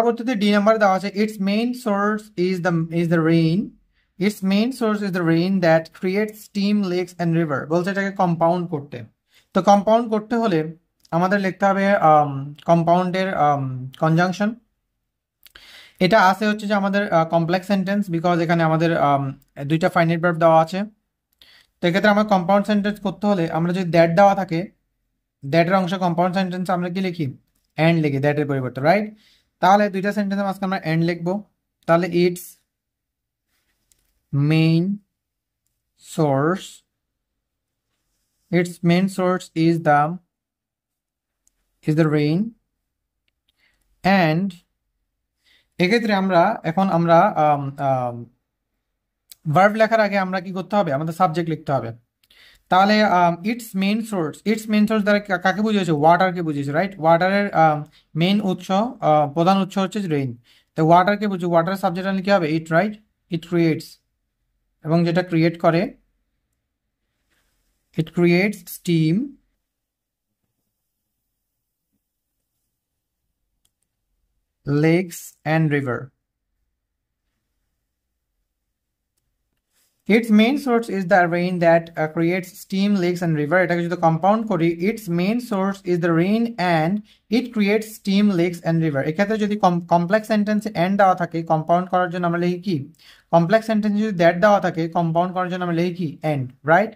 পরবর্তীতে D number দেওয়া আছে it's main source is the rain. It's main source is the rain that creates steam lakes and river. বলছে এটাকে compound করতে। তো কম্পাউন্ড করতে হলে আমাদের লিখতে হবে কম্পাউন্ডের কনজাংশন। এটা আছে হচ্ছে যে আমাদের কমপ্লেক্স সেন্টেন্স, বিকজ এখানে আমাদের দুইটা ফাইনাইট ভার্ব দেওয়া আছে। তো এক্ষেত্রে আমার কম্পাউন্ড সেন্টেন্স করতে হলে আমরা যদি দ্যাট দেওয়া থাকে, দ্যাটের অংশ কম্পাউন্ড সেন্টেন্স আমরা কি লিখি? অ্যান্ড লিখি দ্যাটের পরিবর্তে, রাইট? তাহলে দুইটা সেন্টেন্সের মাঝখানে আমরা অ্যান্ড লিখবো। তাহলে it's main source, it's main source is the rain and এক্ষেত্রে আমরা ভার্ব লেখার আগে আমরা কি করতে হবে? আমাদের সাবজেক্ট লিখতে হবে। তাহলে ইটস মেইন সোর্স দ্বারা কাকে বুঝিয়েছে? ওয়াটারকে বুঝিয়েছে, রাইট? ওয়াটারের মেইন উৎস, প্রধান উৎস হচ্ছে রেইন। তো ওয়াটারকে বুঝি, ওয়াটারের সাবজেক্ট আনলে কি হবে? ইট, রাইট? ইট ক্রিয়েটস, এবং যেটা ক্রিয়েট করে, it creates steam, lakes and river. Its main source is the rain that creates steam, lakes and river. এটাকে যদি কম্পাউন্ড করি, its main source is the rain and it creates steam, lakes and river. এক্ষেত্রে যদি complex সেন্টেন্সে and দেওয়া থাকে, compound করার জন্য আমরা লিখি কি? কমপ্লেক্স সেন্টেন্সে যদি দ্যাট দেওয়া থাকে, কম্পাউন্ড করার জন্য আমরা লিখি কি? End, right?